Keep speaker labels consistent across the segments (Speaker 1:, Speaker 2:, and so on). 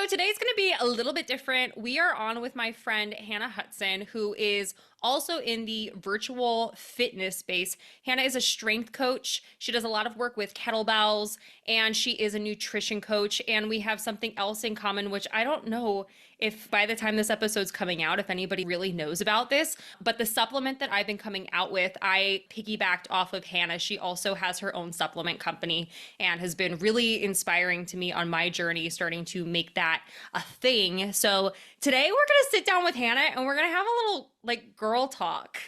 Speaker 1: So today's going to be a little bit different. We are on with my friend Hannah Hutson, who is also in the virtual fitness space. Hannah is a strength coach. She does a lot of work with kettlebells, and she is a nutrition coach. And we have something else in common, which I don't know if by the time this episode's coming out, if anybody really knows about this. But the supplement that I've been coming out with, I piggybacked off of Hannah. She also has her own supplement company and has been really inspiring to me on my journey, starting to make that a thing. So today we're going to sit down with Hannah and we're going to have a little like girl talk.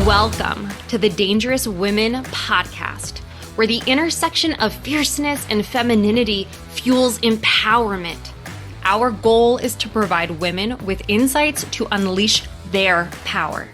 Speaker 1: Welcome to the Dangerous Women podcast, where the intersection of fierceness and femininity fuels empowerment. Our goal is to provide women with insights to unleash their power.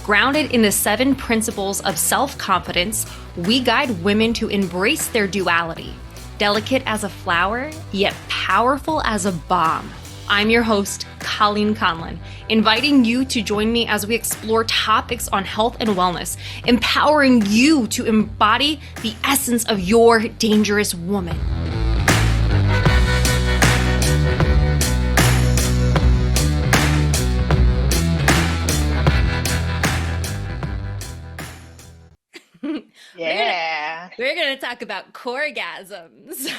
Speaker 1: Grounded in the 7 principles of self-confidence, we guide women to embrace their duality, delicate as a flower, yet powerful as a bomb. I'm your host, Colleen Conlon, inviting you to join me as we explore topics on health and wellness, empowering you to embody the essence of your dangerous woman.
Speaker 2: Yeah.
Speaker 1: We're gonna talk about Corgasms.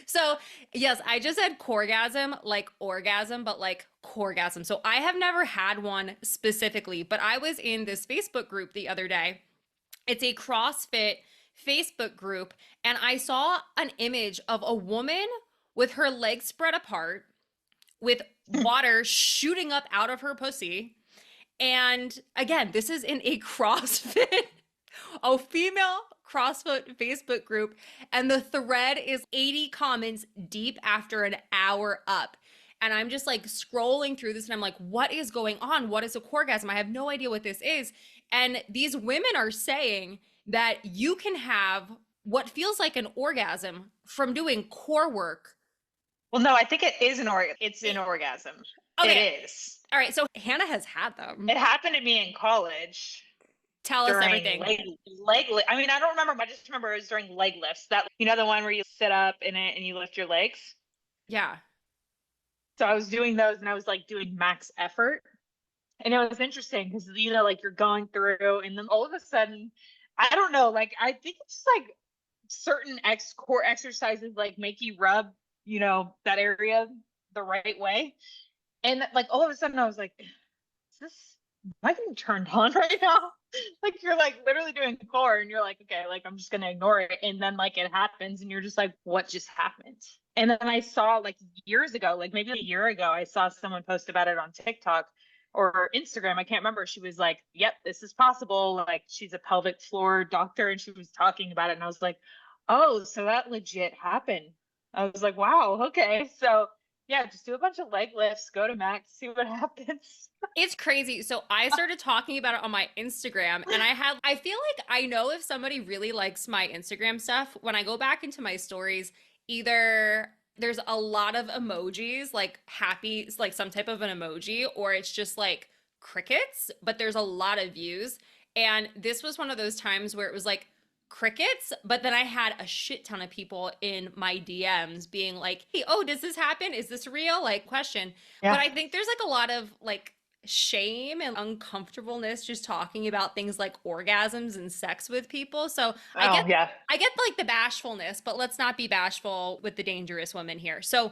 Speaker 1: So yes, I just said Corgasm, like orgasm, but like Corgasm. So I have never had one specifically, but I was in this Facebook group the other day. It's a CrossFit Facebook group, and I saw an image of a woman with her legs spread apart, with water shooting up out of her pussy. And again, this is in a CrossFit, a female CrossFit Facebook group, and the thread is 80 comments deep after an hour up. And I'm just like scrolling through this and I'm like, what is going on? What is a Coregasm? I have no idea what this is. And these women are saying that you can have what feels like an orgasm from doing core work.
Speaker 2: Well, no, I think it is it's an orgasm.
Speaker 1: Okay.
Speaker 2: It is.
Speaker 1: All right. So Hannah has had them.
Speaker 2: It happened to me in college
Speaker 1: Tell us
Speaker 2: during
Speaker 1: everything.
Speaker 2: I mean, I don't remember. I just remember it was during leg lifts. That, the one where you sit up in it and you lift your legs.
Speaker 1: Yeah.
Speaker 2: So I was doing those and I was like doing max effort. And it was interesting because, like you're going through and then all of a sudden, I don't know, like I think it's like certain core exercises like make you rub, that area the right way. And like all of a sudden I was like, am I getting turned on right now? Like you're like literally doing core and you're like, okay, like I'm just gonna ignore it. And then like it happens and you're just like, what just happened? And then I saw like years ago, like maybe a year ago, I saw someone post about it on TikTok or Instagram. I can't remember. She was like, yep, this is possible. Like she's a pelvic floor doctor and she was talking about it. And I was like, oh, so that legit happened. I was like, wow, okay. So yeah, just do a bunch of leg lifts, go to max, see what happens.
Speaker 1: It's crazy. So I started talking about it on my Instagram and I feel like I know if somebody really likes my Instagram stuff, when I go back into my stories, either there's a lot of emojis, like happy, like some type of an emoji, or it's just like crickets, but there's a lot of views. And this was one of those times where it was like crickets, but then I had a shit ton of people in my DMs being like, hey, oh, does this happen? Is this real? Like, question.
Speaker 2: Yeah.
Speaker 1: But I think there's like a lot of like shame and uncomfortableness just talking about things like orgasms and sex with people. So I get like the bashfulness, but let's not be bashful with the dangerous woman here. So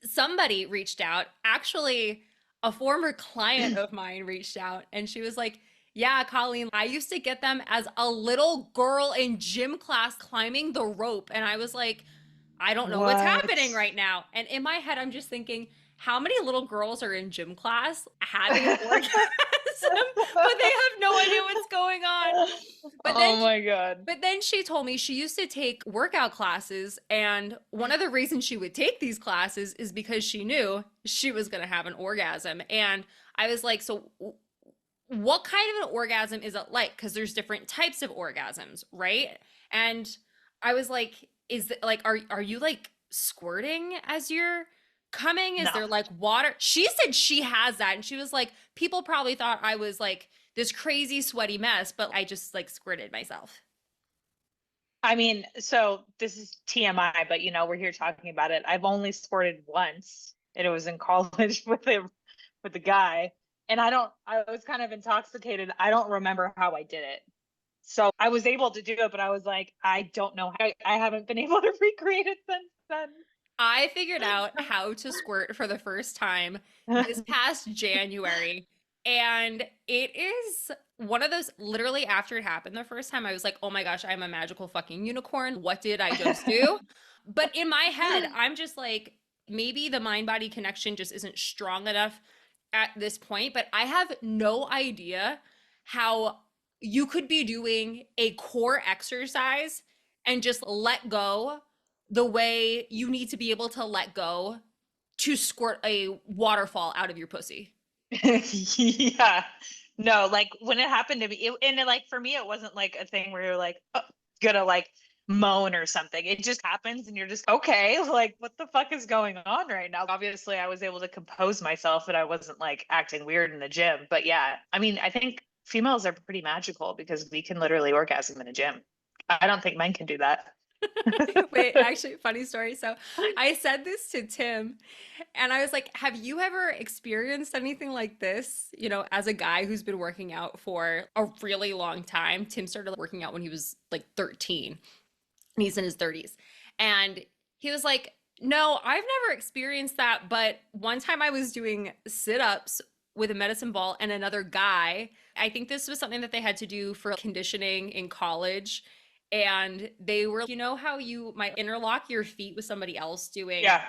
Speaker 1: somebody reached out, actually a former client of mine reached out and she was like, yeah, Colleen, I used to get them as a little girl in gym class climbing the rope. And I was like, I don't know what's happening right now. And in my head, I'm just thinking, how many little girls are in gym class having an orgasm, but they have no idea what's going on?
Speaker 2: Oh my God.
Speaker 1: But then she told me she used to take workout classes. And one of the reasons she would take these classes is because she knew she was going to have an orgasm. And I was like, so what kind of an orgasm is it like? Because there's different types of orgasms, right? And I was like, is it like, are you like squirting as you're coming? Is
Speaker 2: No.
Speaker 1: there like water? She said she has that. And she was like, people probably thought I was like this crazy sweaty mess, but I just like squirted myself.
Speaker 2: I mean, so this is TMI, but we're here talking about it. I've only squirted once, and it was in college with a guy. And I was kind of intoxicated. I don't remember how I did it. So I was able to do it, but I was like, I don't know how. I haven't been able to recreate it since
Speaker 1: I figured out how to squirt for the first time this
Speaker 2: then.
Speaker 1: past January. And it is one of those, literally after it happened the first time, I was like, oh my gosh, I'm a magical fucking unicorn. What did I just do? But in my head, I'm just like, maybe the mind body connection just isn't strong enough at this point. But I have no idea how you could be doing a core exercise and just let go the way you need to be able to let go to squirt a waterfall out of your pussy.
Speaker 2: Yeah. No, like when it happened to me, like for me, it wasn't like a thing where you're like, oh, gonna like moan or something. It just happens and you're just okay, like what the fuck is going on right now? Obviously, I was able to compose myself and I wasn't like acting weird in the gym. But yeah, I mean, I think females are pretty magical because we can literally orgasm in a gym. I don't think men can do that.
Speaker 1: Wait, actually, funny story. So I said this to Tim, and I was like, have you ever experienced anything like this? You know, as a guy who's been working out for a really long time. Tim started working out when he was like 13, and he's in his 30s. And he was like, no, I've never experienced that. But one time I was doing sit ups with a medicine ball and another guy. I think this was something that they had to do for conditioning in college. And they were, you know, how you might interlock your feet with somebody else doing,
Speaker 2: Yeah.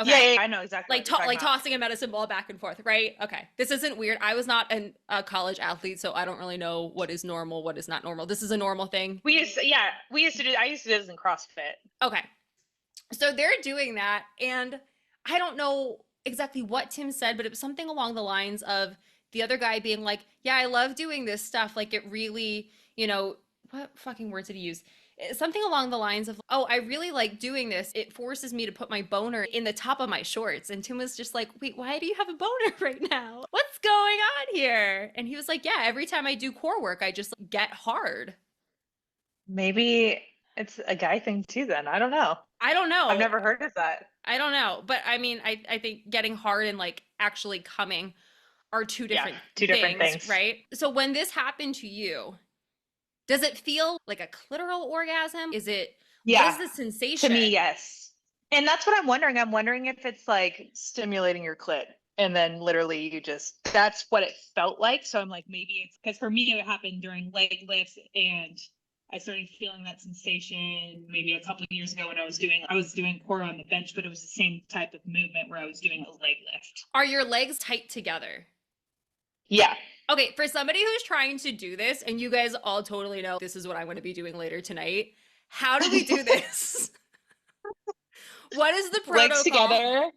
Speaker 1: okay,
Speaker 2: Yeah, I know exactly
Speaker 1: like
Speaker 2: what you're talking
Speaker 1: like
Speaker 2: about.
Speaker 1: tossing a medicine ball back and forth, right? Okay, this isn't weird. I was not a college athlete, so I don't really know what is normal, what is not normal. This is a normal thing.
Speaker 2: We used to do, I used to do this in CrossFit.
Speaker 1: Okay, so they're doing that, and I don't know exactly what Tim said, but it was something along the lines of the other guy being like, yeah, I love doing this stuff, like it really, you know, what fucking words did he use? Something along the lines of, oh, I really like doing this, it forces me to put my boner in the top of my shorts. And Tim was just like, wait, why do you have a boner right now, what's going on here? And he was like, yeah, every time I do core work I just get hard.
Speaker 2: Maybe it's a guy thing too, then. I don't know.
Speaker 1: I don't
Speaker 2: I've
Speaker 1: know.
Speaker 2: never heard of that.
Speaker 1: I don't know, but I mean, I think getting hard and like actually coming are two
Speaker 2: Yeah,
Speaker 1: different
Speaker 2: two different
Speaker 1: things,
Speaker 2: things.
Speaker 1: right? So when this happened to you, does it feel like a clitoral orgasm? Is it, what is
Speaker 2: Yeah,
Speaker 1: the
Speaker 2: to me,
Speaker 1: sensation?
Speaker 2: yes. And that's what I'm wondering. I'm wondering if it's like stimulating your clit and then literally you just, that's what it felt like. So I'm like, maybe it's because for me, it happened during leg lifts and I started feeling that sensation maybe a couple of years ago when I was doing core on the bench, but it was the same type of movement where I was doing a leg lift.
Speaker 1: Are your legs tight together?
Speaker 2: Yeah.
Speaker 1: Okay, for somebody who's trying to do this, and you guys all totally know this is what I'm going to be doing later tonight, how do we do this? What is the
Speaker 2: Legs
Speaker 1: protocol?
Speaker 2: together.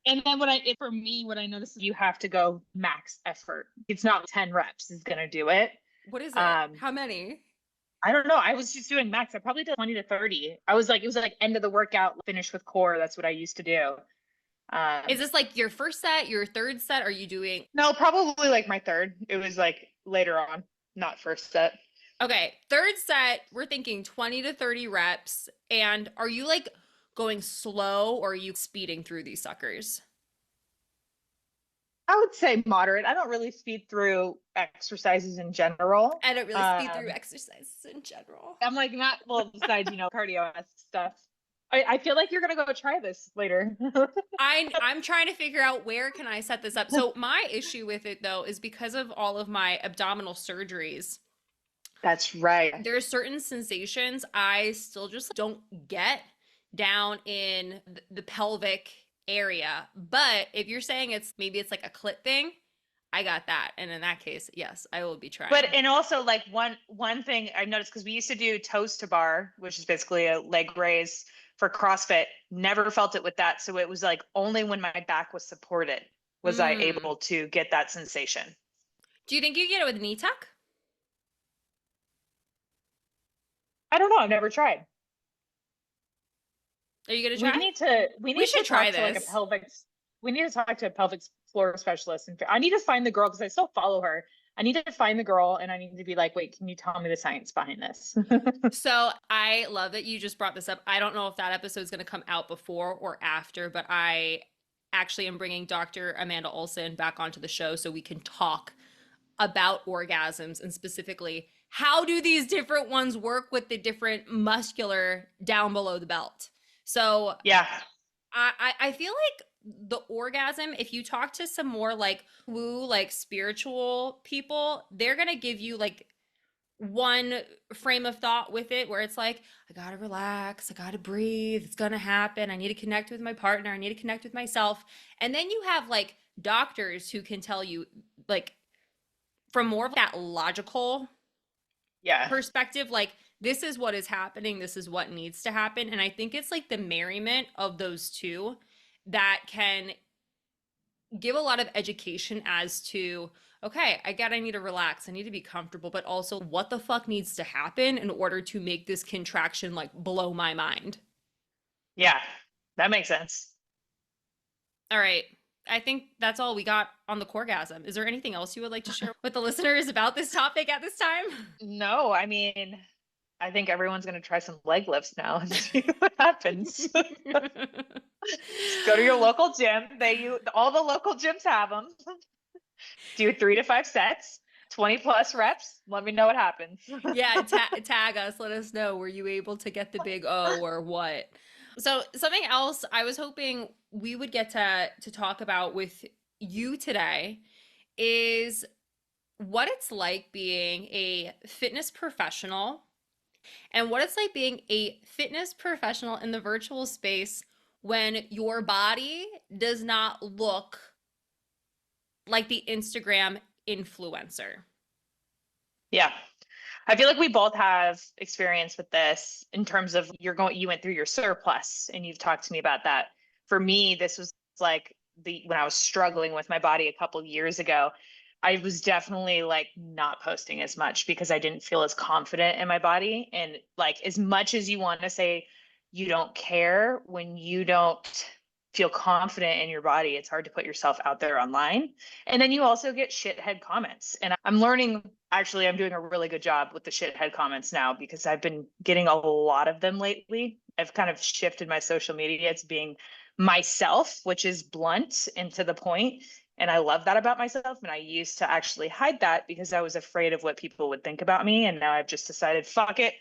Speaker 2: And then for me, what I noticed is you have to go max effort. It's not 10 reps is going to do it.
Speaker 1: What is it?
Speaker 2: Um,
Speaker 1: How many?
Speaker 2: I don't know. I was just doing max. I probably did 20 to 30. I was like, it was like end of the workout, finish with core. That's what I used to do.
Speaker 1: Is this like your first set, your third set? Are you doing,
Speaker 2: No, probably like my third. It was like later on, not first set.
Speaker 1: okay, third set, we're thinking 20 to 30 reps. And are you like going slow or are you speeding through these suckers?
Speaker 2: I would say moderate. I don't really speed through exercises in general.
Speaker 1: I don't really speed through exercises in general.
Speaker 2: I'm like not well besides cardio stuff. I feel like you're gonna go try this later.
Speaker 1: I'm trying to figure out where can I set this up. So my issue with it though is because of all of my abdominal surgeries.
Speaker 2: That's right.
Speaker 1: There are certain sensations I still just don't get down in the pelvic area. But if you're saying it's maybe it's like a clit thing, I got that. And in that case, yes, I will be trying.
Speaker 2: But and also like one thing I've noticed because we used to do toes to bar, which is basically a leg raise for CrossFit. Never felt it with that. So it was like only when my back was supported was I able to get that sensation.
Speaker 1: Do you think you get it with knee tuck?
Speaker 2: I don't know. I've never tried.
Speaker 1: Are you gonna try?
Speaker 2: We need to
Speaker 1: We should try
Speaker 2: talk to like a
Speaker 1: this.
Speaker 2: pelvic. We need to talk to a pelvic floor specialist. And I need to find the girl because I still follow her. I need to find the girl and I need to be like, wait, can you tell me the science behind this?
Speaker 1: So I love that you just brought this up. I don't know if that episode is going to come out before or after, but I actually am bringing Dr. Amanda Olson back onto the show so we can talk about orgasms and specifically how do these different ones work with the different muscular down below the belt. So
Speaker 2: Yeah.
Speaker 1: I feel like the orgasm, if you talk to some more like woo, like spiritual people, they're gonna give you like one frame of thought with it where it's like, I gotta relax, I gotta breathe, it's gonna happen, I need to connect with my partner, I need to connect with myself. And then you have like doctors who can tell you like from more of that logical
Speaker 2: Yeah.
Speaker 1: perspective, like this is what is happening, this is what needs to happen. And I think it's like the merriment of those two that can give a lot of education as to, okay, I need to relax, I need to be comfortable, but also what the fuck needs to happen in order to make this contraction like blow my mind.
Speaker 2: Yeah. That makes sense.
Speaker 1: All right. I think that's all we got on the Coregasm. Is there anything else you would like to share with the listeners about this topic at this time?
Speaker 2: No, I mean, I think everyone's going to try some leg lifts now and see what happens. Go to your local gym. All the local gyms have them. Do 3 to 5 sets, 20 plus reps. Let me know what happens.
Speaker 1: Yeah, tag us. Let us know. Were you able to get the big O or what? So something else I was hoping we would get to talk about with you today is what it's like being a fitness professional and what it's like being a fitness professional in the virtual space when your body does not look like the Instagram influencer.
Speaker 2: Yeah. I feel like we both have experience with this in terms of you went through your surplus and you've talked to me about that. For me, this was like when I was struggling with my body a couple years ago, I was definitely like not posting as much because I didn't feel as confident in my body. And like, as much as you want to say you don't care, when you don't feel confident in your body, it's hard to put yourself out there online. And then you also get shithead comments. And I'm learning, actually, I'm doing a really good job with the shithead comments now because I've been getting a lot of them lately. I've kind of shifted my social media to being myself, which is blunt and to the point. And I love that about myself. And I used to actually hide that because I was afraid of what people would think about me. And now I've just decided, fuck it.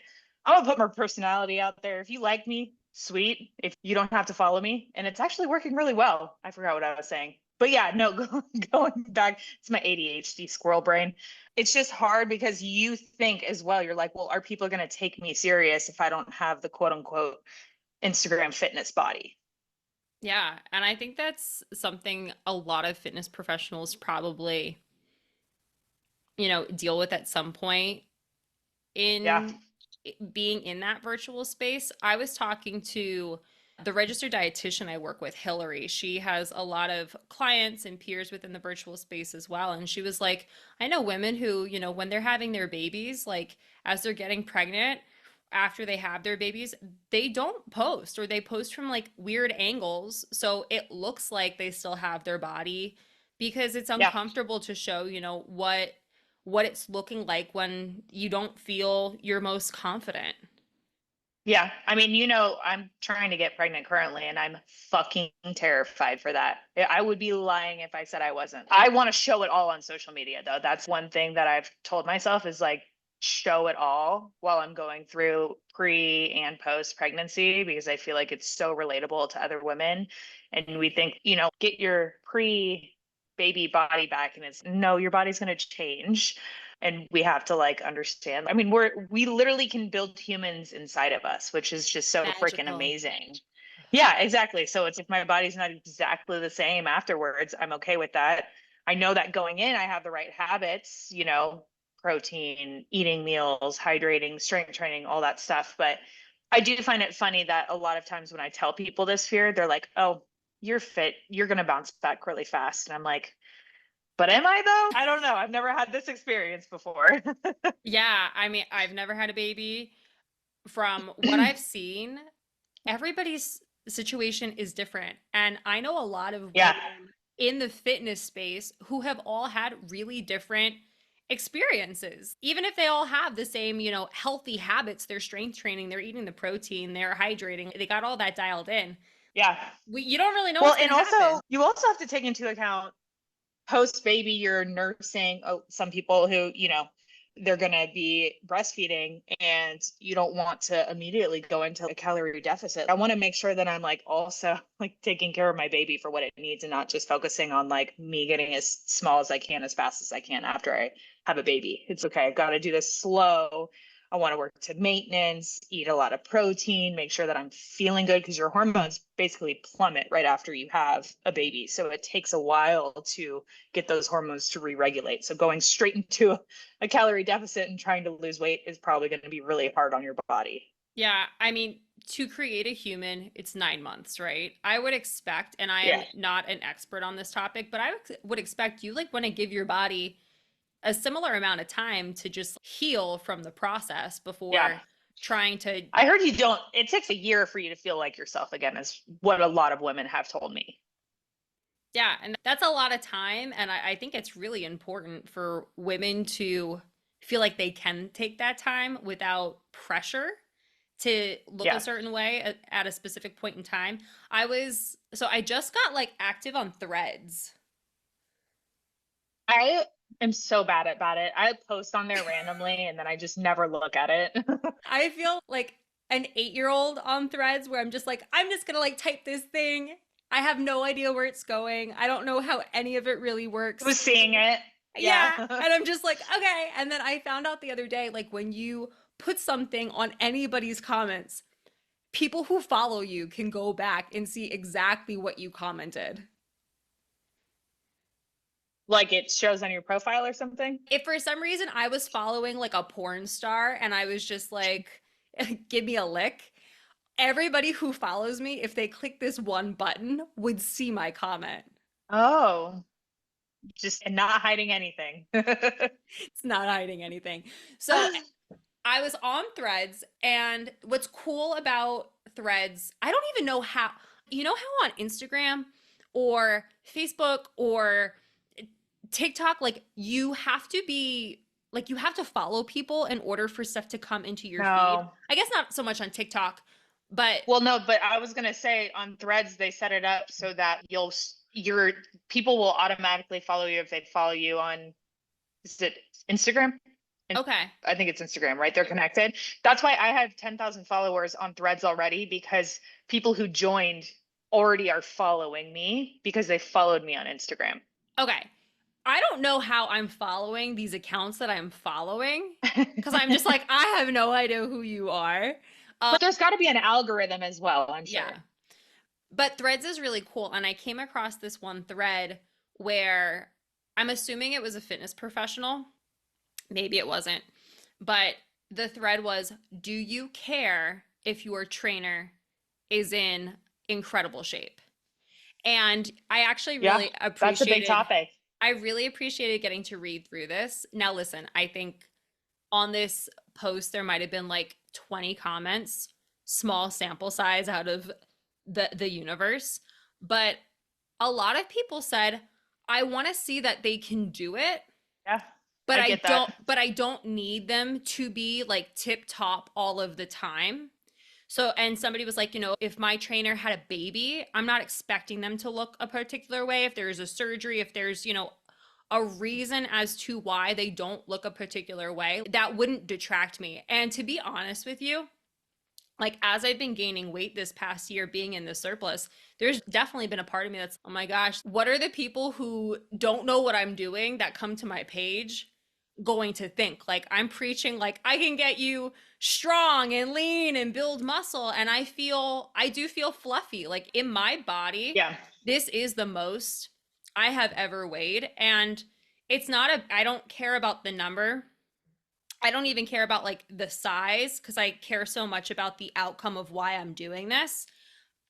Speaker 2: I'm gonna put my personality out there. If you like me, sweet. If you don't have to follow me. And it's actually working really well. I forgot what I was saying. But yeah, no, going back to my ADHD squirrel brain. It's just hard because you think as well, you're like, well, are people going to take me serious if I don't have the quote unquote Instagram fitness body?
Speaker 1: Yeah, and I think that's something a lot of fitness professionals probably, deal with at some point
Speaker 2: Yeah.
Speaker 1: in being in that virtual space. I was talking to the registered dietitian I work with, Hillary. She has a lot of clients and peers within the virtual space as well. And she was like, I know women who, when they're having their babies, like as they're getting pregnant, after they have their babies, they don't post or they post from like weird angles. So it looks like they still have their body because it's
Speaker 2: Yeah.
Speaker 1: uncomfortable to show, what it's looking like when you don't feel your most confident.
Speaker 2: Yeah. I mean, I'm trying to get pregnant currently and I'm fucking terrified for that. I would be lying if I said I wasn't. I want to show it all on social media though. That's one thing that I've told myself is like, show it all while I'm going through pre and post pregnancy because I feel like it's so relatable to other women. And we think, get your pre baby body back and it's no, your body's going to change and we have to like understand. I mean, we literally can build humans inside of us, which is just so freaking
Speaker 1: Magical.
Speaker 2: amazing. Yeah, exactly. So it's if my body's not exactly the same afterwards, I'm okay with that. I know that going in, I have the right habits, protein, eating meals, hydrating, strength training, all that stuff. But I do find it funny that a lot of times when I tell people this fear, they're like, oh, you're fit, you're going to bounce back really fast. And I'm like, but am I though? I don't know. I've never had this experience before.
Speaker 1: Yeah, I mean, I've never had a baby. From what I've seen, everybody's situation is different. And I know a lot of
Speaker 2: Yeah.
Speaker 1: women in the fitness space who have all had really different experiences. Even if they all have the same, healthy habits, they're strength training, they're eating the protein, they're hydrating, they got all that dialed in.
Speaker 2: Yeah.
Speaker 1: You don't really know
Speaker 2: Well,
Speaker 1: what's going
Speaker 2: and
Speaker 1: to happen.
Speaker 2: also you also have to take into account post baby, you're nursing. Oh, some people who, they're going to be breastfeeding and you don't want to immediately go into a calorie deficit. I want to make sure that I'm like also like taking care of my baby for what it needs and not just focusing on like me getting as small as I can as fast as I can after I have a baby. It's okay. I've got to do this slow. I want to work to maintenance, eat a lot of protein, make sure that I'm feeling good because your hormones basically plummet right after you have a baby. So it takes a while to get those hormones to re-regulate. So going straight into a calorie deficit and trying to lose weight is probably going to be really hard on your body.
Speaker 1: Yeah, I mean, to create a human, it's 9 months, right? I would expect, and I
Speaker 2: Yeah.
Speaker 1: am not an expert on this topic, but I would expect you like want to give your body a similar amount of time to just heal from the process
Speaker 2: Yeah.
Speaker 1: before trying to.
Speaker 2: I heard you don't, it takes a year for you to feel like yourself again, is what a lot of women have told me.
Speaker 1: Yeah, and that's a lot of time. And I think it's really important for women to feel like they can take that time without pressure to look a
Speaker 2: Yeah.
Speaker 1: certain way at a specific point in time. I just got like active on Threads.
Speaker 2: I am so bad about it. I post on there randomly and then I just never look at it.
Speaker 1: I feel like an 8-year-old on Threads where I'm just like, I'm just gonna like type this thing. I have no idea where it's going. I don't know how any of it really works.
Speaker 2: Who's seeing it?
Speaker 1: Yeah.
Speaker 2: Yeah.
Speaker 1: And I'm just like, okay. And then I found out the other day, like when you put something on anybody's comments, people who follow you can go back and see exactly what you commented.
Speaker 2: Like it shows on your profile or something?
Speaker 1: If for some reason I was following like a porn star and I was just like, give me a lick, everybody who follows me, if they click this one button, would see my comment.
Speaker 2: Oh, just not hiding anything.
Speaker 1: It's not hiding anything. So I was on Threads, and what's cool about Threads, I don't even know how, how on Instagram or Facebook or TikTok, like you have to be, like you have to follow people in order for stuff to come into your feed.
Speaker 2: No.
Speaker 1: I guess not so much on TikTok, but
Speaker 2: Well, no, but I was gonna say on Threads they set it up so that your people will automatically follow you if they follow you on, is it Instagram? And
Speaker 1: okay.
Speaker 2: I think it's Instagram, right? They're connected. That's why I have 10,000 followers on Threads already because people who joined already are following me because they followed me on Instagram.
Speaker 1: Okay. I don't know how I'm following these accounts that I'm following because I'm just like, I have no idea who you are.
Speaker 2: But there's got to be an algorithm as well, I'm
Speaker 1: Yeah.
Speaker 2: sure.
Speaker 1: But Threads is really cool. And I came across this one thread where I'm assuming it was a fitness professional. Maybe it wasn't. But the thread was, do you care if your trainer is in incredible shape? And I actually
Speaker 2: Yeah,
Speaker 1: really
Speaker 2: that's a big
Speaker 1: appreciated
Speaker 2: topic.
Speaker 1: I really appreciated getting to read through this. Now listen, I think on this post there might have been like 20 comments, small sample size out of the universe, but a lot of people said I want to see that they can do it,
Speaker 2: Yeah,
Speaker 1: but
Speaker 2: I
Speaker 1: I
Speaker 2: get
Speaker 1: don't
Speaker 2: that.
Speaker 1: but I don't need them to be like tip top all of the time. So, and somebody was like, if my trainer had a baby, I'm not expecting them to look a particular way. If there's a surgery, if there's, a reason as to why they don't look a particular way, that wouldn't detract me. And to be honest with you, like as I've been gaining weight this past year, being in the surplus, there's definitely been a part of me that's, oh my gosh, what are the people who don't know what I'm doing that come to my page going to think? Like I'm preaching like I can get you strong and lean and build muscle, and I do feel fluffy like in my body.
Speaker 2: Yeah.
Speaker 1: This is the most I have ever weighed, and it's not a I don't care about the number. I don't even care about like the size because I care so much about the outcome of why I'm doing this.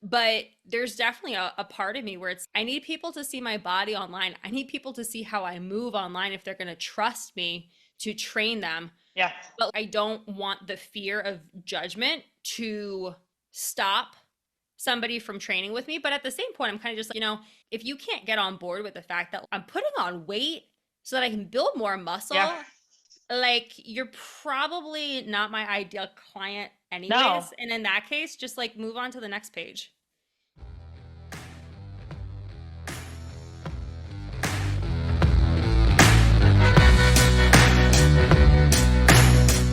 Speaker 1: But there's definitely a part of me where it's, I need people to see my body online. I need people to see how I move online if they're going to trust me to train them.
Speaker 2: Yeah.
Speaker 1: But I don't want the fear of judgment to stop somebody from training with me. But at the same point, I'm kind of just like, if you can't get on board with the fact that I'm putting on weight so that I can build more
Speaker 2: Yeah.
Speaker 1: muscle, like you're probably not my ideal client
Speaker 2: No.
Speaker 1: anyways. And in that case, just like move on to the next page.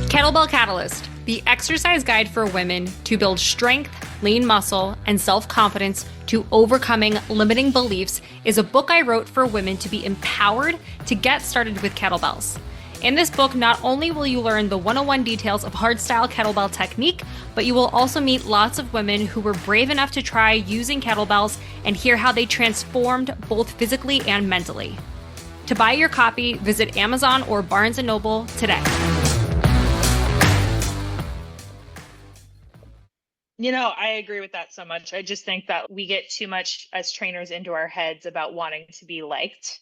Speaker 1: Kettlebell Catalyst, the exercise guide for women to build strength, lean muscle, and self-confidence to overcoming limiting beliefs, is a book I wrote for women to be empowered to get started with kettlebells. In this book, not only will you learn the 101 details of hardstyle kettlebell technique, but you will also meet lots of women who were brave enough to try using kettlebells and hear how they transformed both physically and mentally. To buy your copy, visit Amazon or Barnes & Noble today.
Speaker 2: I agree with that so much. I just think that we get too much as trainers into our heads about wanting to be liked.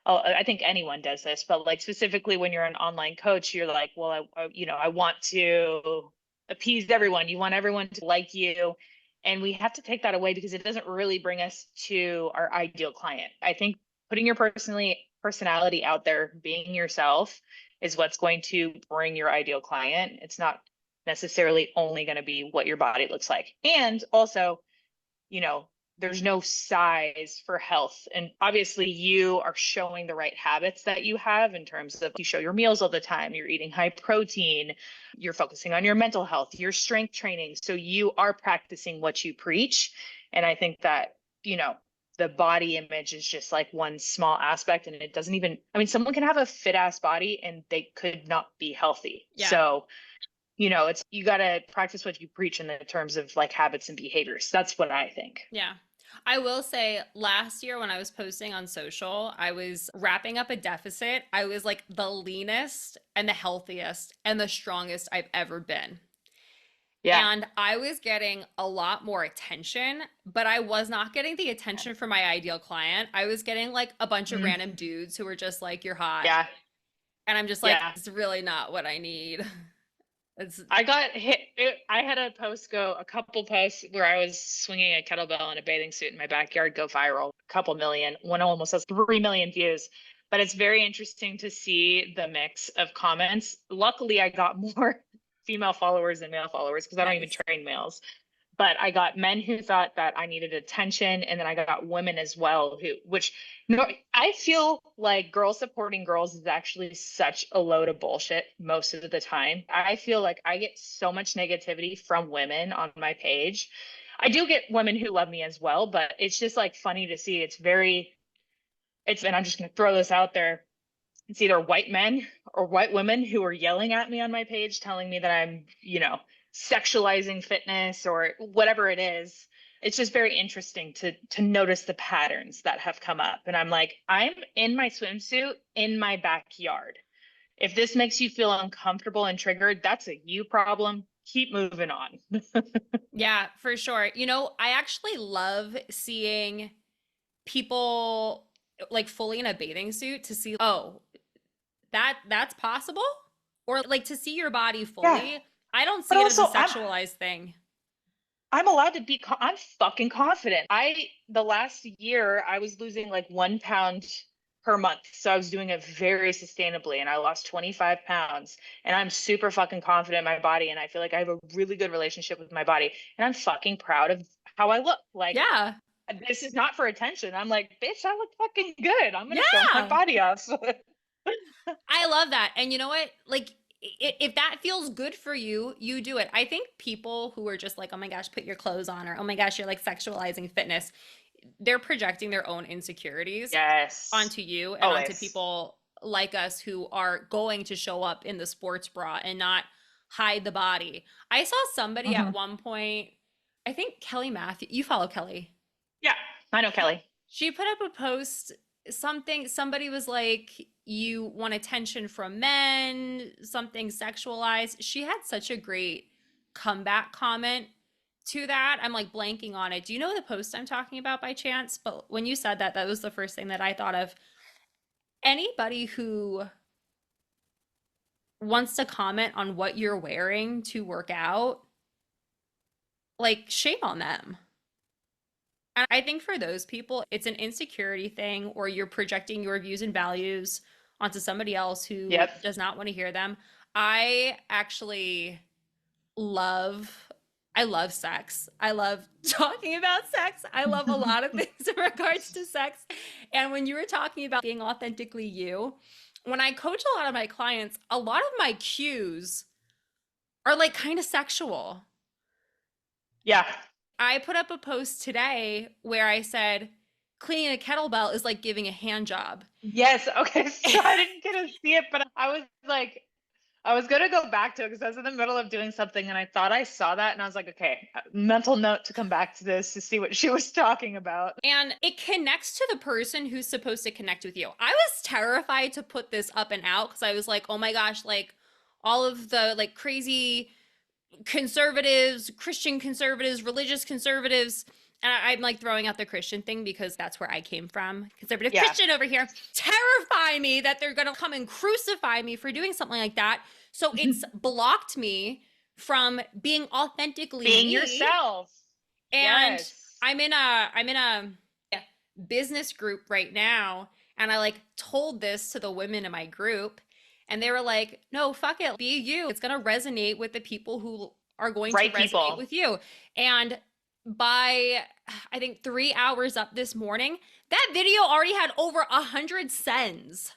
Speaker 2: Oh, I think anyone does this, but like specifically when you're an online coach, you're like, well, I want to appease everyone. You want everyone to like you. And we have to take that away because it doesn't really bring us to our ideal client. I think putting your personality out there, being yourself is what's going to bring your ideal client. It's not necessarily only going to be what your body looks like. And also, you know, there's no size for health. And obviously, you are showing the right habits that you have in terms of you show your meals all the time, you're eating high protein, you're focusing on your mental health, your strength training. So you are practicing what you preach. And I think that, the body image is just like one small aspect. And it doesn't even, I mean, someone can have a fit ass body and they could not be healthy.
Speaker 1: Yeah.
Speaker 2: So, it's you got to practice what you preach in the terms of like habits and behaviors. That's what I think.
Speaker 1: Yeah. I will say last year when I was posting on social, I was wrapping up a deficit. I was like the leanest and the healthiest and the strongest I've ever been.
Speaker 2: Yeah.
Speaker 1: And I was getting a lot more attention, but I was not getting the attention from my ideal client. I was getting like a bunch of
Speaker 2: Mhm.
Speaker 1: random dudes who were just like, you're hot.
Speaker 2: Yeah.
Speaker 1: And I'm just like,
Speaker 2: Yeah.
Speaker 1: it's really not what I need. It's,
Speaker 2: I got hit. I had a couple posts where I was swinging a kettlebell in a bathing suit in my backyard go viral, a couple million. One almost has 3 million views. But it's very interesting to see the mix of comments. Luckily, I got more female followers than male followers because I don't even
Speaker 1: nice.
Speaker 2: train males. But I got men who thought that I needed attention, and then I got women as well which no, I feel like girls supporting girls is actually such a load of bullshit most of the time. I feel like I get so much negativity from women on my page. I do get women who love me as well, but it's just like funny to see. And I'm just going to throw this out there. It's either white men or white women who are yelling at me on my page, telling me that I'm, sexualizing fitness or whatever it is. It's just very interesting to notice the patterns that have come up. And I'm like, I'm in my swimsuit in my backyard. If this makes you feel uncomfortable and triggered, that's a you problem. Keep moving on.
Speaker 1: Yeah, for sure. I actually love seeing people like fully in a bathing suit to see, oh, that's possible? Or like to see your body
Speaker 2: Yeah.
Speaker 1: fully. I don't
Speaker 2: But
Speaker 1: see it as a
Speaker 2: also,
Speaker 1: sexualized thing.
Speaker 2: I'm allowed to be, I'm fucking confident. The last year, I was losing like 1 pound per month. So I was doing it very sustainably and I lost 25 pounds. And I'm super fucking confident in my body. And I feel like I have a really good relationship with my body. And I'm fucking proud of how I look. Like,
Speaker 1: Yeah.
Speaker 2: this is not for attention. I'm like, bitch, I look fucking good. I'm going to show my
Speaker 1: Yeah.
Speaker 2: body off.
Speaker 1: I love that. And you know what? Like, if that feels good for you, you do it. I think people who are just like, oh my gosh, put your clothes on, or oh my gosh, you're like sexualizing fitness, they're projecting their own insecurities
Speaker 2: Yes.
Speaker 1: onto you and onto
Speaker 2: Always.
Speaker 1: people like us who are going to show up in the sports bra and not hide the body. I saw somebody
Speaker 2: Hmm.
Speaker 1: at one point, I think Kelly Matthew, you follow Kelly.
Speaker 2: Yeah. I know, Kelly.
Speaker 1: She put up a post, somebody was like, you want attention from men, something sexualized. She had such a great comeback comment to that. I'm like blanking on it. Do you know the post I'm talking about by chance? But when you said that, that was the first thing that I thought of. Anybody who wants to comment on what you're wearing to work out, like shame on them. And I think for those people, it's an insecurity thing, or you're projecting your views and values onto somebody else who
Speaker 2: Yep.
Speaker 1: does not want to hear them. I actually love I love sex. I love talking about sex. I love a lot of things in regards to sex. And when you were talking about being authentically you, when I coach a lot of my clients, a lot of my cues are like kind of sexual.
Speaker 2: Yeah.
Speaker 1: I put up a post today where I said cleaning a kettlebell is like giving a hand job.
Speaker 2: Yes. Okay. So I didn't get to see it, but I was like, I was gonna go back to it because I was in the middle of doing something and I thought I saw that and I was like, okay, mental note to come back to this to see what she was talking about.
Speaker 1: And it connects to the person who's supposed to connect with you. I was terrified to put this up and out because I was like, oh my gosh, like all of the like crazy conservatives, Christian conservatives, religious conservatives. And I'm like throwing out the Christian thing because that's where I came from. Conservative
Speaker 2: Yeah.
Speaker 1: Christian over here. Terrify me that they're going to come and crucify me for doing something like that. So it's blocked me from being authentically
Speaker 2: Being
Speaker 1: me.
Speaker 2: yourself.
Speaker 1: And
Speaker 2: Yes.
Speaker 1: I'm in a business group right now, and I like told this to the women in my group, and they were like, "No, fuck it, be you. It's going to resonate with the people who are going to
Speaker 2: Right
Speaker 1: resonate
Speaker 2: people.
Speaker 1: with you." And by I think 3 hours up this morning, that video already had over 100 sends.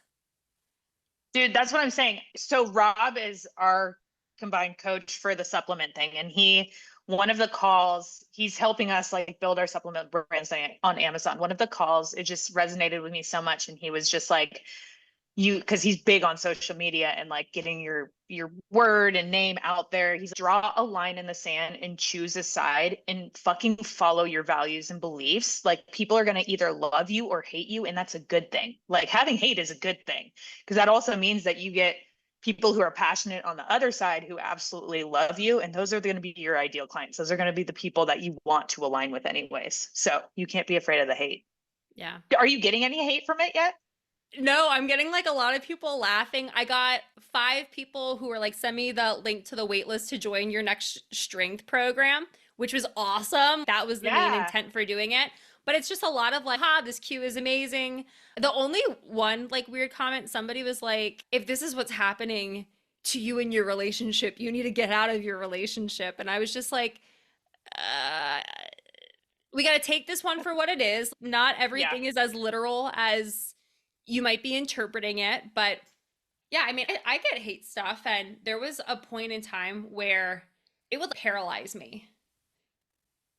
Speaker 2: Dude, that's what I'm saying. So Rob is our combined coach for the supplement thing, and one of the calls, he's helping us like build our supplement brands on Amazon. One of the calls, it just resonated with me so much, and he was just like, you, because he's big on social media and like getting your word and name out there. He's draw a line in the sand and choose a side and fucking follow your values and beliefs. Like people are going to either love you or hate you, and that's a good thing. Like having hate is a good thing because that also means that you get people who are passionate on the other side who absolutely love you, and those are going to be your ideal clients. Those are going to be the people that you want to align with anyways, so you can't be afraid of the hate.
Speaker 1: Yeah.
Speaker 2: Are you getting any hate from it yet?
Speaker 1: No, I'm getting like a lot of people laughing. I got 5 people who were like, send me the link to the waitlist to join your next strength program, which was awesome. That was the main
Speaker 2: Yeah.
Speaker 1: intent for doing it. But it's just a lot of like, ha, this cue is amazing. The only one like weird comment, somebody was like, if this is what's happening to you in your relationship, you need to get out of your relationship. And I was just like, uh, we got to take this one for what it is. Not
Speaker 2: Yeah.
Speaker 1: everything is as literal as you might be interpreting it, but yeah, I mean, I get hate stuff, and there was a point in time where it would paralyze me.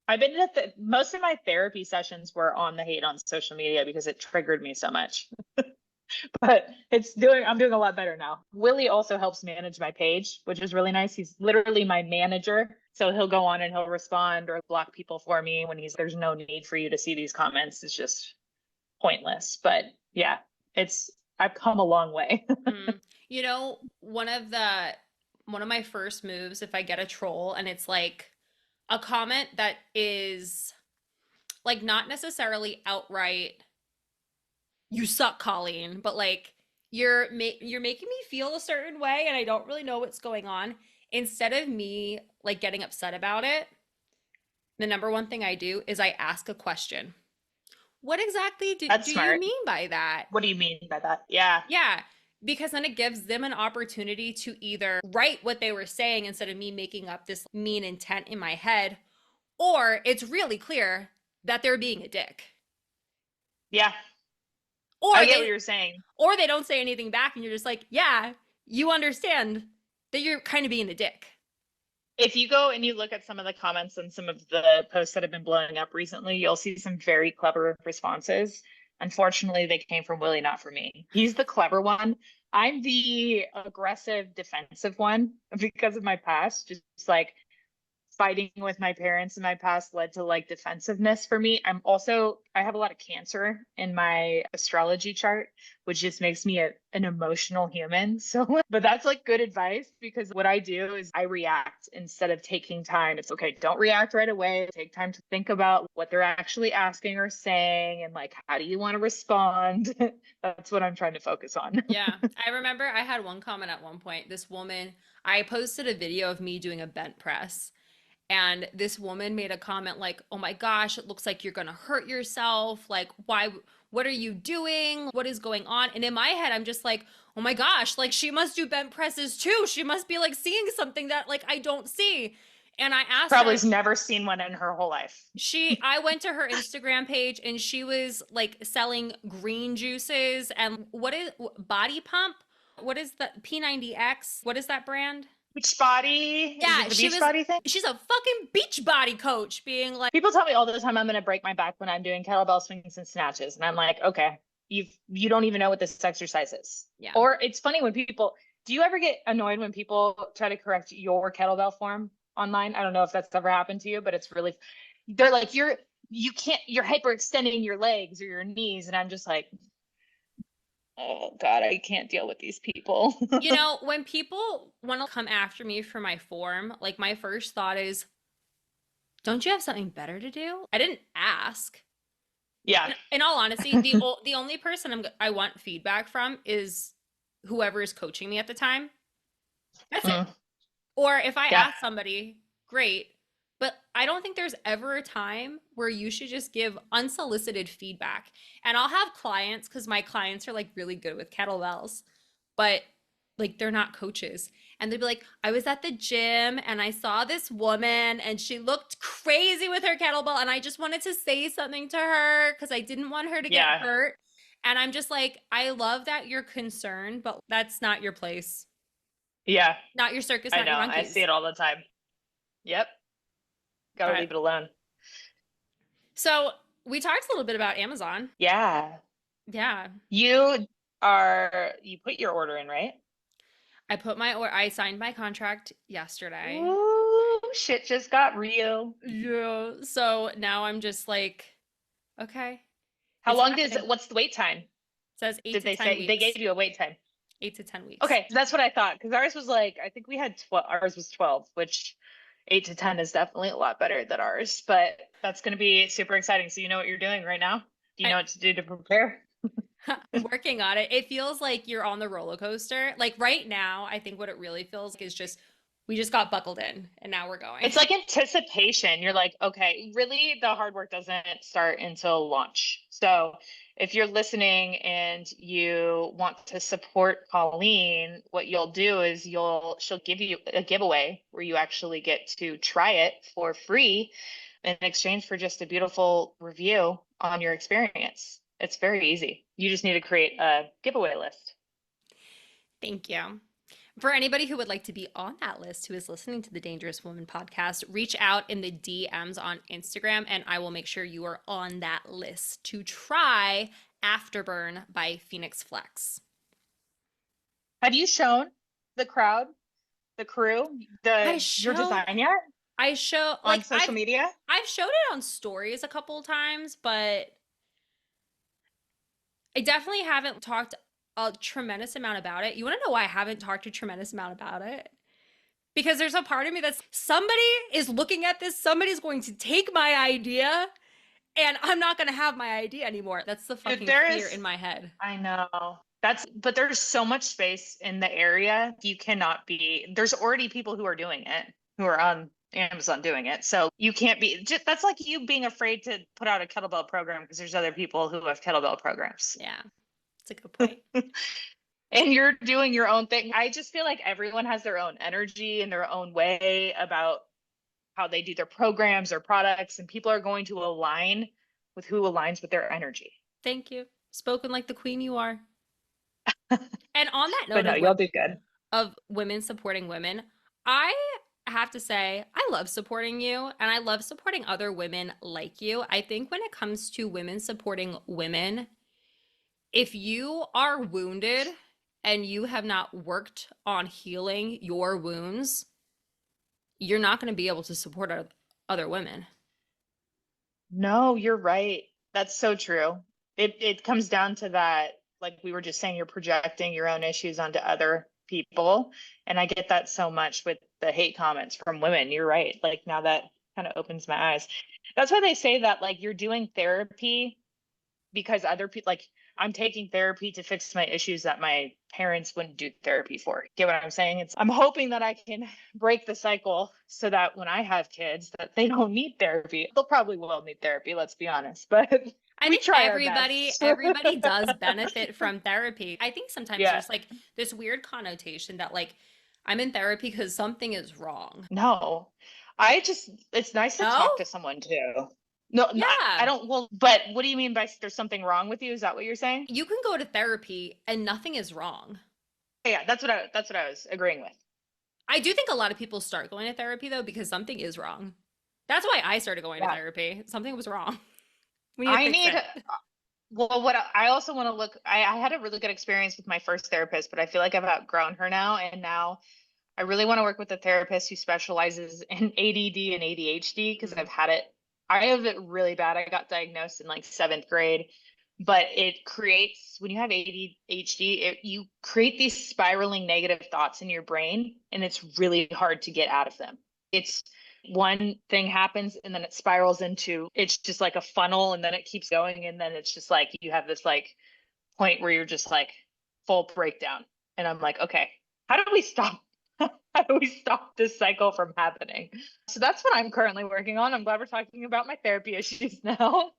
Speaker 2: I've been at most of my therapy sessions were on the hate on social media because it triggered me so much. But I'm doing a lot better now. Willie also helps manage my page, which is really nice. He's literally my manager. So he'll go on and he'll respond or block people for me when there's no need for you to see these comments. It's just pointless. But yeah, I've come a long way.
Speaker 1: Mm. You know, one of my first moves, if I get a troll and it's like a comment that is like not necessarily outright you suck, Colleen, but like you're making me feel a certain way and I don't really know what's going on. Instead of me like getting upset about it, the number one thing I do is I ask a question. What exactly
Speaker 2: That's
Speaker 1: do you
Speaker 2: smart.
Speaker 1: mean by that?
Speaker 2: What do you mean by that? Yeah.
Speaker 1: Yeah, because then it gives them an opportunity to either write what they were saying instead of me making up this mean intent in my head, or it's really clear that they're being a dick.
Speaker 2: Yeah. I
Speaker 1: Or
Speaker 2: get what
Speaker 1: they
Speaker 2: you're saying.
Speaker 1: or they don't say anything back and you're just like, "Yeah, you understand that you're kind of being a dick."
Speaker 2: If you go and you look at some of the comments and some of the posts that have been blowing up recently, you'll see some very clever responses. Unfortunately, they came from Willie, not from me. He's the clever one. I'm the aggressive, defensive one because of my past. Just like fighting with my parents in my past led to like defensiveness for me. I have a lot of Cancer in my astrology chart, which just makes me an emotional human. So, but that's like good advice because what I do is I react instead of taking time. It's okay, don't react right away. Take time to think about what they're actually asking or saying and like, how do you want to respond? That's what I'm trying to focus on.
Speaker 1: Yeah, I remember I had one comment at one point. This woman, I posted a video of me doing a bent press, And this woman made a comment like, "Oh my gosh, it looks like you're going to hurt yourself. Like, why? What are you doing? What is going on?" And in my head, I'm just like, "Oh my gosh, like she must do bent presses too. She must be like seeing something that like I don't see." And I asked
Speaker 2: Probably
Speaker 1: her,
Speaker 2: has never seen one in her whole life.
Speaker 1: I went to her Instagram page and she was like selling green juices and what is Body Pump? What is the P90X? What is that brand?
Speaker 2: Beach body? Is
Speaker 1: Yeah,
Speaker 2: it the beach body thing?
Speaker 1: she's a fucking beach body coach being like,
Speaker 2: People tell me all the time I'm going to break my back when I'm doing kettlebell swings and snatches. And I'm like, okay, you don't even know what this exercise is.
Speaker 1: yeah.
Speaker 2: Or it's funny when people, do you ever get annoyed when people try to correct your kettlebell form online? I don't know if that's ever happened to you, but it's really, they're like, you can't, you're hyperextending your legs or your knees. And I'm just like, oh God, I can't deal with these people.
Speaker 1: You know, when people want to come after me for my form, like my first thought is, don't you have something better to do? I didn't ask.
Speaker 2: Yeah.
Speaker 1: In all honesty, the only person I want feedback from is whoever is coaching me at the time. That's it.
Speaker 2: Mm,
Speaker 1: Or if I
Speaker 2: yeah.
Speaker 1: ask somebody, great. But I don't think there's ever a time where you should just give unsolicited feedback. And I'll have clients because my clients are like really good with kettlebells, but like they're not coaches. And they'd be like, I was at the gym and I saw this woman and she looked crazy with her kettlebell. And I just wanted to say something to her because I didn't want her to get
Speaker 2: Yeah.
Speaker 1: hurt. And I'm just like, I love that you're concerned, but that's not your place.
Speaker 2: Yeah.
Speaker 1: Not your circus,
Speaker 2: I
Speaker 1: not your
Speaker 2: know. I see
Speaker 1: monkeys.
Speaker 2: it all the time. Yep. Got
Speaker 1: All
Speaker 2: to
Speaker 1: right.
Speaker 2: leave it alone.
Speaker 1: So we talked a little bit about Amazon.
Speaker 2: Yeah.
Speaker 1: Yeah.
Speaker 2: You put your order in, right?
Speaker 1: I signed my contract yesterday.
Speaker 2: Ooh, shit just got real.
Speaker 1: Yeah. So now I'm just like, okay,
Speaker 2: How
Speaker 1: it's
Speaker 2: long
Speaker 1: happening.
Speaker 2: what's the wait time?
Speaker 1: It says eight
Speaker 2: Did
Speaker 1: to
Speaker 2: they
Speaker 1: ten
Speaker 2: say they
Speaker 1: weeks.
Speaker 2: gave you a wait time?
Speaker 1: 8 to 10 weeks.
Speaker 2: Okay, that's what I thought because ours was like, I think we had 12, ours was 12, which 8 to 10 is definitely a lot better than ours, but that's going to be super exciting. So you know what you're doing right now? Do you
Speaker 1: I,
Speaker 2: know what to do to prepare?
Speaker 1: I'm working on it. It feels like you're on the roller coaster. Like right now, I think what it really feels like is just we just got buckled in and now we're going.
Speaker 2: It's like anticipation. You're like, okay, really, the hard work doesn't start until launch. So if you're listening and you want to support Colleen, what you'll do is she'll give you a giveaway where you actually get to try it for free in exchange for just a beautiful review on your experience. It's very easy. You just need to create a giveaway list.
Speaker 1: Thank you. For anybody who would like to be on that list who is listening to the Dangerous Woman podcast, reach out in the DMs on Instagram and I will make sure you are on that list to try Afterburn by Phoenix Flex.
Speaker 2: Have you shown the crowd, the crew, your design yet
Speaker 1: I show
Speaker 2: on
Speaker 1: like
Speaker 2: social media?
Speaker 1: I've showed it on stories a couple of times, but I definitely haven't talked a tremendous amount about it. You want to know why I haven't talked a tremendous amount about it? Because there's a part of me that's somebody is looking at this, somebody's going to take my idea, and I'm not going to have my idea anymore. That's the fucking fear in my head.
Speaker 2: I know. But there's so much space in the area. There's already people who are doing it, who are on Amazon doing it. So you can't that's like you being afraid to put out a kettlebell program because there's other people who have kettlebell programs.
Speaker 1: Yeah, it's a good point.
Speaker 2: And you're doing your own thing. I just feel like everyone has their own energy and their own way about how they do their programs or products, and people are going to align with who aligns with their energy.
Speaker 1: Thank you. Spoken like the queen you are. And on that
Speaker 2: But
Speaker 1: note
Speaker 2: no, you'll do good.
Speaker 1: of women supporting women, I have to say, I love supporting you and I love supporting other women like you. I think when it comes to women supporting women, if you are wounded and you have not worked on healing your wounds, you're not going to be able to support other women.
Speaker 2: No, you're right. That's so true. It comes down to that, like we were just saying, you're projecting your own issues onto other people. And I get that so much with the hate comments from women. You're right. Like now that kind of opens my eyes. That's why they say that like you're doing therapy because other people like I'm taking therapy to fix my issues that my parents wouldn't do therapy for. Get what I'm saying? I'm hoping that I can break the cycle so that when I have kids that they don't need therapy. They'll probably will need therapy, let's be honest, but
Speaker 1: I
Speaker 2: we
Speaker 1: think
Speaker 2: try our
Speaker 1: everybody
Speaker 2: best.
Speaker 1: everybody does benefit from therapy. I think sometimes
Speaker 2: Yeah.
Speaker 1: there's like this weird connotation that like I'm in therapy because something is wrong.
Speaker 2: No. It's nice to
Speaker 1: No?
Speaker 2: talk to someone too. No, I
Speaker 1: Yeah.
Speaker 2: don't, well, but what do you mean by there's something wrong with you? Is that what you're saying?
Speaker 1: You can go to therapy and nothing is wrong.
Speaker 2: Yeah, that's what I was agreeing with.
Speaker 1: I do think a lot of people start going to therapy though because something is wrong. That's why I started going to
Speaker 2: Yeah.
Speaker 1: therapy. Something was wrong. We need to
Speaker 2: I
Speaker 1: fix
Speaker 2: need
Speaker 1: it.
Speaker 2: Well, I also want to look, I had a really good experience with my first therapist, but I feel like I've outgrown her now. And now I really want to work with a therapist who specializes in ADD and ADHD because
Speaker 1: Mm.
Speaker 2: I have it really bad. I got diagnosed in like seventh grade, but it creates, when you have ADHD, you create these spiraling negative thoughts in your brain, and it's really hard to get out of them. It's one thing happens and then it spirals into, it's just like a funnel, and then it keeps going. And then it's just like you have this like point where you're just like full breakdown. And I'm like, okay, how do we stop? How do we stop this cycle from happening? So that's what I'm currently working on. I'm glad we're talking about my therapy issues now.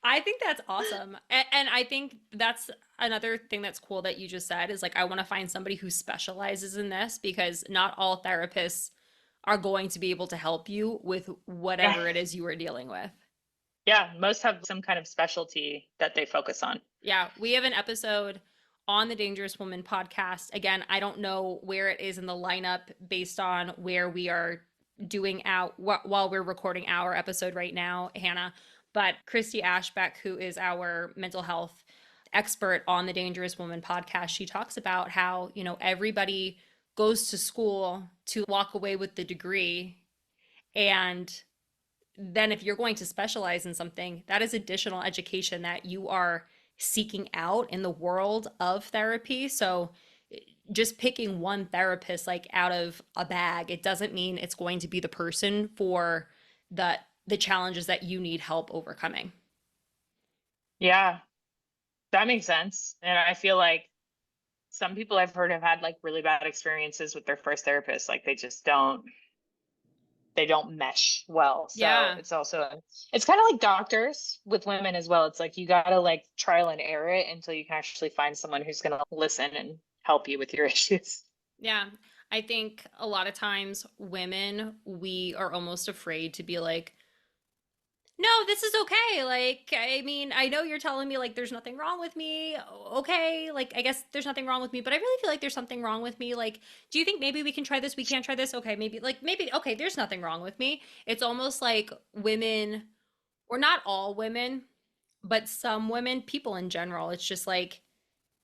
Speaker 1: I think that's awesome. And I think that's another thing that's cool that you just said is like, I want to find somebody who specializes in this because not all therapists are going to be able to help you with
Speaker 2: Yeah.
Speaker 1: whatever it is you are dealing with.
Speaker 2: Yeah, most have some kind of specialty that they focus on.
Speaker 1: Yeah, we have an episode on the Dangerous Woman podcast. Again, I don't know where it is in the lineup based on where we are doing out while we're recording our episode right now, Hannah. But Christy Ashbeck, who is our mental health expert on the Dangerous Woman podcast, she talks about how, everybody goes to school to walk away with the degree. And then if you're going to specialize in something, that is additional education that you are seeking out in the world of therapy. So just picking one therapist like out of a bag, it doesn't mean it's going to be the person for the challenges that you need help overcoming.
Speaker 2: Yeah, that makes sense. And I feel like some people I've heard have had like really bad experiences with their first therapist. Like they don't mesh well. So
Speaker 1: Yeah.
Speaker 2: it's kind of like doctors with women as well. It's like you gotta like trial and error it until you can actually find someone who's gonna listen and help you with your issues.
Speaker 1: Yeah. I think a lot of times women, we are almost afraid to be like, no, this is okay. Like, I mean, I know you're telling me like there's nothing wrong with me. Okay, like I guess there's nothing wrong with me, but I really feel like there's something wrong with me. Like, do you think maybe we can try this? We can't try this. Okay, maybe okay, there's nothing wrong with me. It's almost like women, or not all women, but some women, people in general, it's just like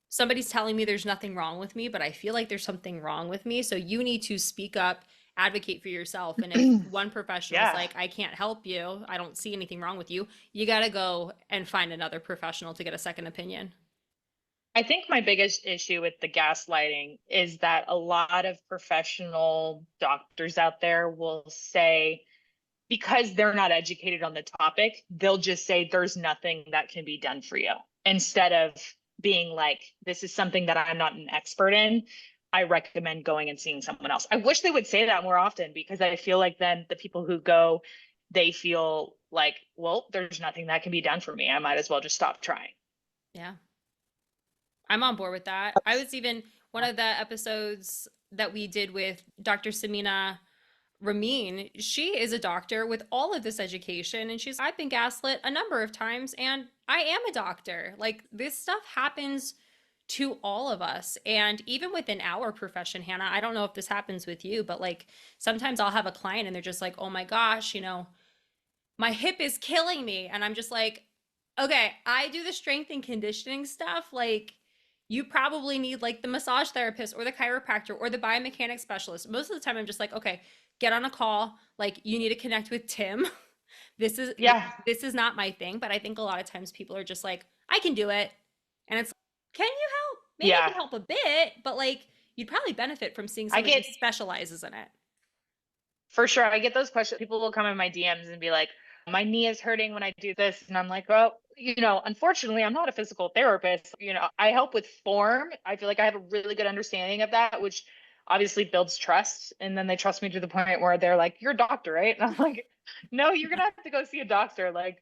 Speaker 1: somebody's telling me there's nothing wrong with me, but I feel like there's something wrong with me. So you need to speak up, advocate for yourself. And if one professional is
Speaker 2: Yeah.
Speaker 1: like, I can't help you, I don't see anything wrong with you, you got to go and find another professional to get a second opinion.
Speaker 2: I think my biggest issue with the gaslighting is that a lot of professional doctors out there will say, because they're not educated on the topic, they'll just say there's nothing that can be done for you instead of being like, this is something that I'm not an expert in. I recommend going and seeing someone else. I wish they would say that more often because I feel like then the people who go, they feel like, well, there's nothing that can be done for me. I might as well just stop trying.
Speaker 1: Yeah. I'm on board with that. I was even one of the episodes that we did with Dr. Samina Ramin, she is a doctor with all of this education, and she's, I've been gaslit a number of times, and I am a doctor. Like, this stuff happens to all of us. And even within our profession, Hannah, I don't know if this happens with you, but like sometimes I'll have a client and they're just like, oh my gosh, my hip is killing me. And I'm just like, okay, I do the strength and conditioning stuff. Like, you probably need like the massage therapist or the chiropractor or the biomechanics specialist. Most of the time, I'm just like, okay, get on a call. Like, you need to connect with Tim. This is
Speaker 2: Yeah.
Speaker 1: this is not my thing, but I think a lot of times people are just like, I can do it. And it's, can you help? Maybe I
Speaker 2: Yeah.
Speaker 1: can help a bit, but like you'd probably benefit from seeing
Speaker 2: I
Speaker 1: somebody who
Speaker 2: get,
Speaker 1: specializes in it.
Speaker 2: for sure, I get those questions. People will come in my DMs and be like, My knee is hurting when I do this. And I'm like, well, unfortunately, I'm not a physical therapist. I help with form. I feel like I have a really good understanding of that, which obviously builds trust. And then they trust me to the point where they're like, you're a doctor, right? And I'm like, no, you're going to have to go see a doctor. Like,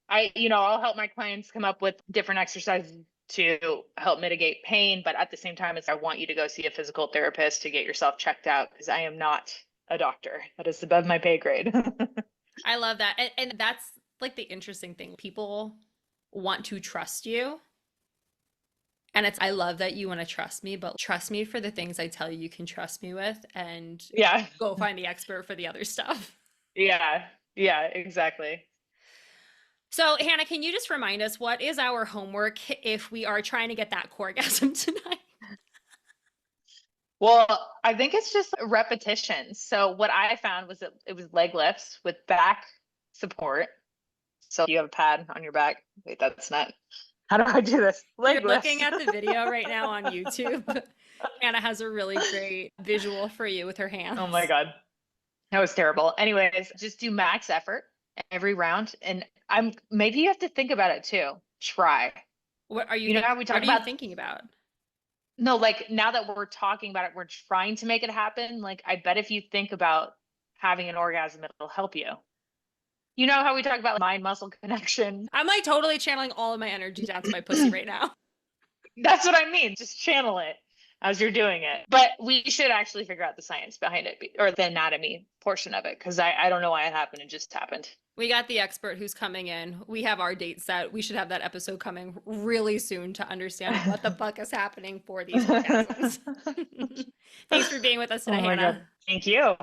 Speaker 2: I'll help my clients come up with different exercises to help mitigate pain. But at the same time, I want you to go see a physical therapist to get yourself checked out, because I am not a doctor. That is above my pay grade.
Speaker 1: I love that. And that's like the interesting thing. People want to trust you. And I love that you want to trust me, but trust me for the things I tell you you can trust me with, and go find the expert for the other stuff.
Speaker 2: Yeah, exactly.
Speaker 1: So Hannah, can you just remind us, what is our homework if we are trying to get that Coregasm tonight?
Speaker 2: Well, I think it's just repetitions. So what I found was it was leg lifts with back support. So you have a pad on your back. Wait, that's not. How do I do this?
Speaker 1: You're looking at the video right now on YouTube. Hannah has a really great visual for you with her hands.
Speaker 2: Oh my God. That was terrible. Anyways, just do max effort every round. And maybe you have to think about it too. Try.
Speaker 1: What are you,
Speaker 2: how we talk
Speaker 1: what
Speaker 2: about
Speaker 1: are you thinking about?
Speaker 2: No, like now that we're talking about it, we're trying to make it happen. Like, I bet if you think about having an orgasm, it'll help you. You know how we talk about mind muscle connection?
Speaker 1: I'm like totally channeling all of my energy down to my pussy right now.
Speaker 2: That's what I mean. Just channel it as you're doing it. But we should actually figure out the science behind it, or the anatomy portion of it, because I don't know why it happened. It just happened.
Speaker 1: We got the expert who's coming in. We have our date set. We should have that episode coming really soon to understand what the fuck is happening for these orgasms. Thanks for being with us today, Hannah.
Speaker 2: God. Thank you.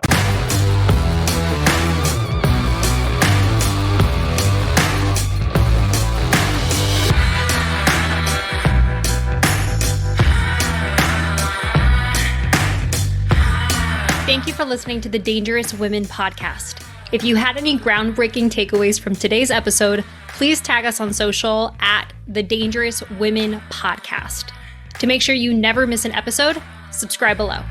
Speaker 1: Thank you for listening to the Dangerous Women podcast. If you had any groundbreaking takeaways from today's episode, please tag us on social at the Dangerous Women podcast. To make sure you never miss an episode, subscribe below.